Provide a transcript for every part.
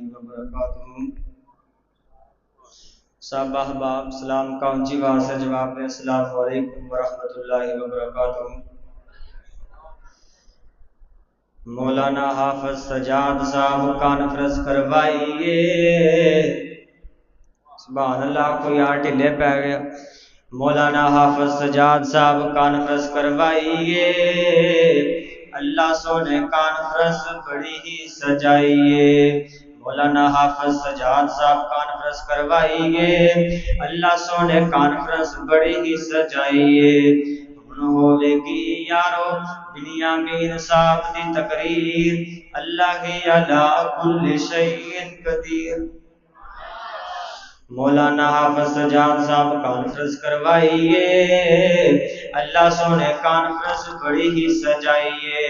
وبرکاتہ۔ سب احباب سلام کا اونچی آواز سے جواب دیں، السلام علیکم ورحمۃ اللہ وبرکاتہ۔ مولانا حافظ سجاد صاحب کانفرنس کروائیے، سبحان اللہ، کوئی یار ڈھلے پہ گیا۔ مولانا حافظ سجاد صاحب کانفرنس کروائیے، اللہ سونے کانفرنس بڑی ہی سجائیے۔ مولانا حافظ سجاد صاحب کانفرنس کروائیے، اللہ سونے کانفرنس بڑی ہی سجائیے۔ ہوے گی یارو بنیامین صاحب دی تقریر، اللہ علی کل شیء قدیر۔ مولانا حافظ سجاد صاحب کانفرنس کروائیے، اللہ سونے کانفرنس بڑی ہی سجائیے۔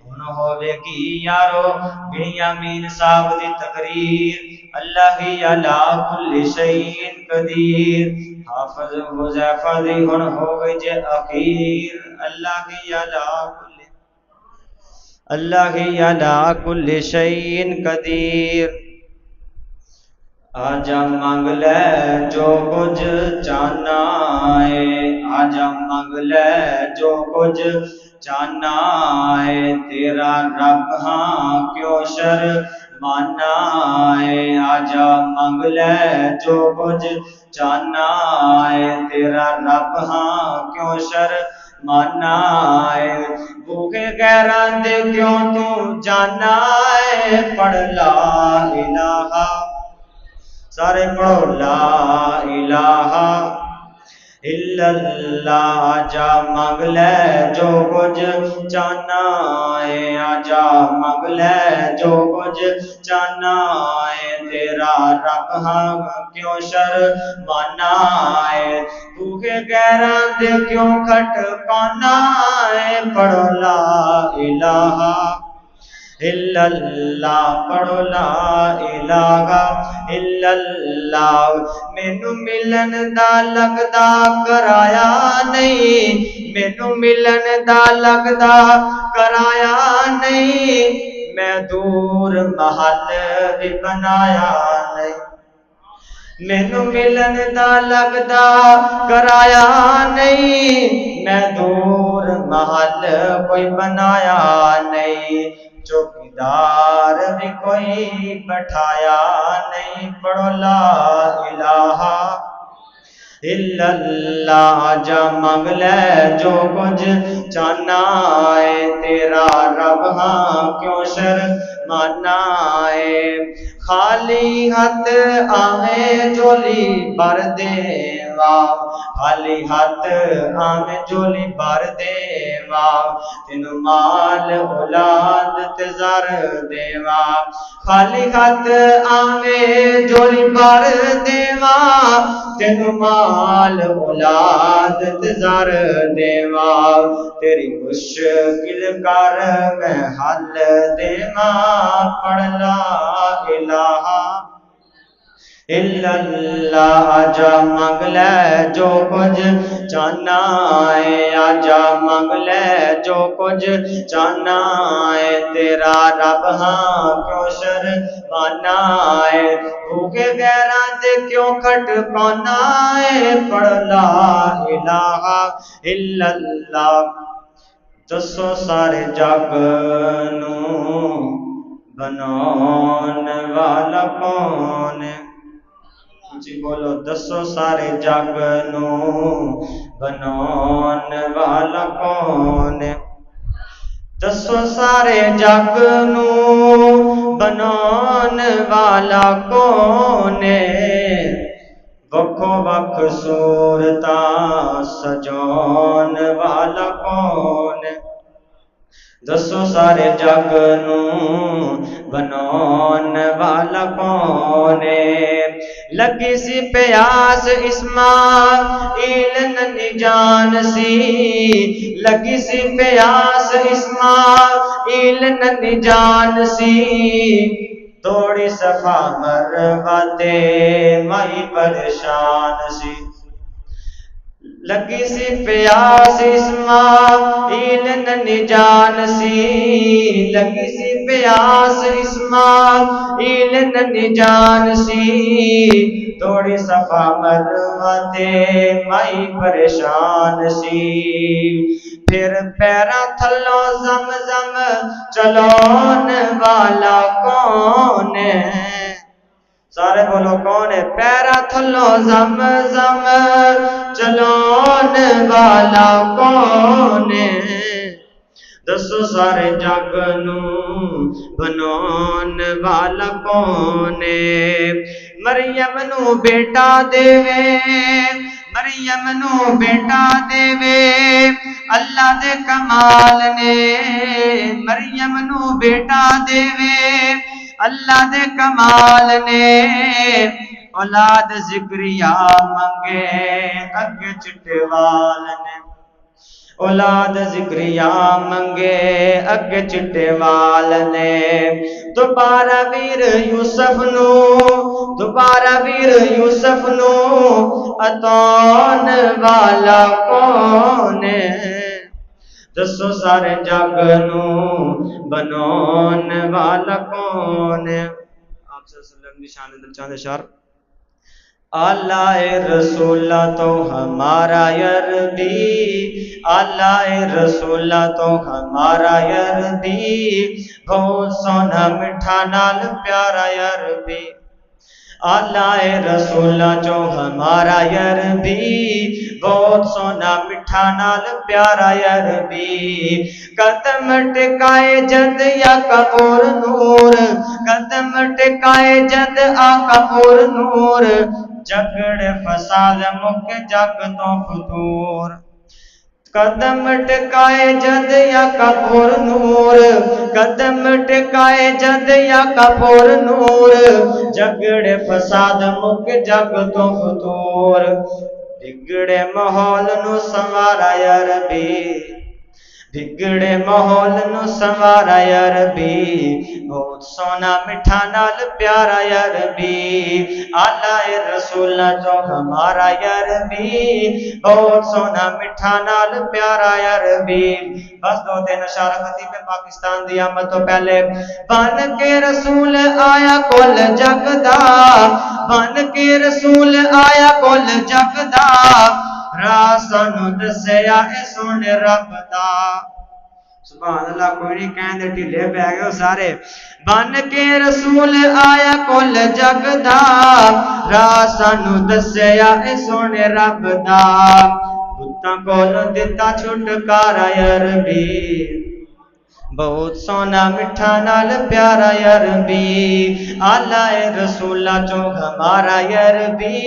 ہن ہوے گی یارو بنیامین صاحب دی تقریر، اللہ علی کل شیء قدیر۔ حافظ حذیفہ دی ہن ہو گئی جے اخیر، اللہ علی کل شیء قدیر۔ آجا مانگ لے جو کچھ چاہنا ہے، آجا مانگ لے جو کچھ چاہنا ہے، تیرا رب ہاں کیوں شرمانا ہے۔ آجا مانگ لے جو کچھ چاہنا ہے، تیرا رب ہاں کیوں شرمانا ہے۔ بھوکے غیراں دے کیوں تو جانا ہے، پڑھ لا الہ، سارے پڑھو لا الہ الا اللہ۔ آجا مانگ لے جو کچھ چاہنا ہے، آجا مانگ لے جو کچھ چاہنا ہے، تیرا رب ہاں کیوں شرمانا ہے۔ بھوکے غیراں دے کیوں کھٹکانا ہے، پڑھو لا الہ الا اللہ، پڑھو لا الہ الا اللہ۔ مینوں ملن دا لگدا کرایا نہیں، مینوں ملن دا لگدا کرایا نہیں، میں دور محل بھی بنایا نہیں۔ مینوں ملن دا لگدا کرایا نہیں، میں دور محل کوئی بنایا نہیں، چوکیدار بھی کوئی بٹھایا نہیں، پڑھو لا الہ الا اللہ۔ آجا مانگ لے جو کچھ چاہنا ہے، تیرا رب ہاں کیوں شرمانا ہے۔ خالی ہاتھ آویں جھولی بھر دیواں، خالی ہاتھ آویں جھولی بھر دیواں، تینوں مال اولاد تے زر دیواں۔ خالی ہاتھ آویں جھولی بھر دیواں، تینوں مال اولاد تے زر دیواں، تیری مشکل کر میں حل دیواں، پڑھ لا الہ الا اللہ۔ آجا مانگ لے جو کچھ چاہنا ہے، آجا مانگ لے جو کچھ چاہنا ہے، تیرا رب ہاں کیوں شرمانا ہے۔ بھوکے غیراں دے کیوں کھٹکانا ہے، پڑھ لا الہ الا اللہ۔ دسو سارے جگ نوں بناون والا کون ہے، جی بولو دسو سارے جگ نوں بناون والا کون ہے۔ دسو سارے جگ نوں بناون والا کون ہے، وکھو وکھ صورتاں سجاون والا کون ہے۔ دسو سارے جگ نوں بناون والا کون ہے۔ لگی سی پیاس اسماعیل ننھی جان سی، لگی سی پیاس اسماعیل ننھی جان سی، توڑی صفا مروا تے مائی پریشان سی۔ لگی سی پیاس اسماعیل ننھی جان سی، لگی سی پیاس اسماعیل ننی جان سی توڑی صفا مروا تے مائی پریشان سی پھر پیرا تھلو زمزم چلون والا کون ہے سارے بولو کون ہے پیرا تھلو زمزم چلون والا کون ہے دسو سارے جگ نو بنون والا کون ہے مریم نو بیٹا دے مریم نو بیٹا دے اللہ دے کمال نے مریم نو بیٹا دے اللہ دے کمال نے اولاد زکریا منگے اگے چٹے وال نے اولاد زکریا منگے اگے چٹے وال نے دوبارہ ویر یوسف نو اتون والا کون ہے دسو سارے جگ نو بنون والا کون ہے آپ صلی اللہ علیہ وسلم کی شان دل چاند اشار آلہ رسول تو ہمارا عربی آلہ رسول تو ہمارا عربی بہت سونا مٹھا نال پیارا عربی آلہ رسول جو ہمارا عربی بہت سونا مٹھا نال پیارا عربی قدم ٹکائے جد یا کپور نور قدم ٹکائے جد آقا پور نور جگڑ فساد مک جگ تو فتور قدم ٹکائے جد یا کپور نور قدم ٹکائے جد یا کپور نور جگڑے فساد مک جگ تو فتور بگڑے ماحول نو سنوارا عربی بگڑے ماحول نو سنوارا عربی بہت سونا مٹھا نال پیارا عربی آلہ رسول جو ہمارا عربی بہت سونا مٹھا نال پیارا عربی بس دو تین اشارہ خطیب پاکستان دی آمد تو پہلے بن کے رسول آیا کل جگ دا بن کے رسول آیا کل جگ دا راسنو دسیا اے سونے رب دا سبحان اللہ کوئی نہیں کہیں دے ٹھلے پہ آگئے ہو سارے بن کے رسول آیا کل جگ دا راسنو دسیا اے سونے رب دا بتاں کول دیتا چھٹکارا عربی بہت سونا مٹھا نال پیارا عربی آلہ رسول جو ہمارا عربی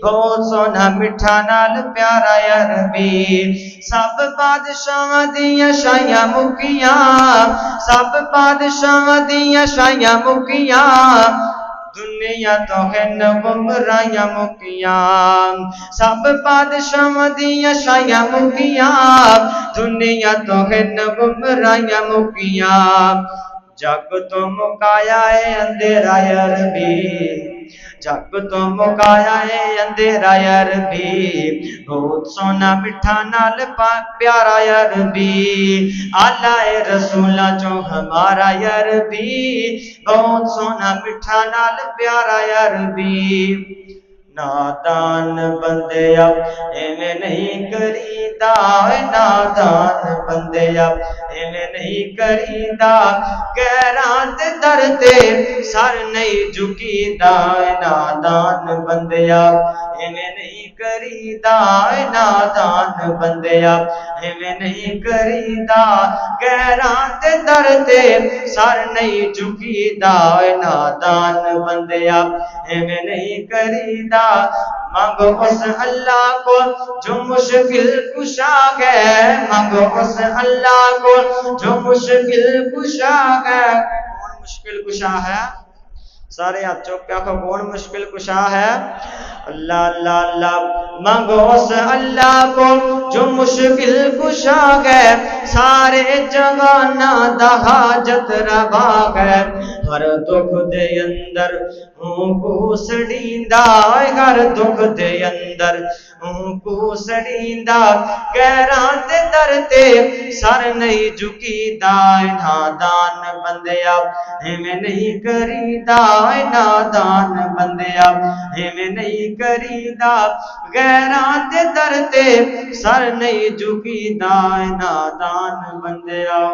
بہت سونا مٹھا نال پیارا عربی سب بادشاہ دیاں شایاں مکیاں سب بادشاہ دیاں شایاں مکیاں دنیا تو ہن گمراہیاں مکیاں سب بادشاہ دیاں شایاں مکیاں دنیا تو ہن گمراہیاں مکیاں جگ تو مکایا ہے اندھیرا عربی جگ تو مکایا ہے اندھیرا عربی بہت سونا مٹھا نال پیارا عربی آلہ رسول جو ہمارا عربی بہت سونا مٹھا نال پیارا عربی نادان بندے اب ایویں نہیں کریدا نادان بندے اب ایویں نہیں کریدا غیراں دے در تے سر نہیں جھکیدا نادان بندے اب ایویں نہیں کریدا نادان بندے اب ایویں نہیں کریدا غیراں دے در تے سر نہیں جھکیدا نادان بندے اب ایویں نہیں کریدا مانگو اس اللہ کو جو مشکل کشا ہے مانگو اس اللہ کو جو مشکل کشا ہے کون مشکل کشا ہے سارے ہاتھ چوک کیا کون مشکل کشا ہے اللہ اللہ اللہ مانگو اس اللہ کو جو مشکل کشا ہے سارے جہانا دا حاجت روا ہے ہر دکھ دے اندر کو سڑیندا ہر دکھ دے اندر کو سڑیندا غیراں دے در تے سر نہیں جھکیدا نادان بندیا ایویں نہیں کریدا نادان بندیا ایویں نہیں کریدا غیراں دے در تے سر نہیں جھکیدا نادان بندیا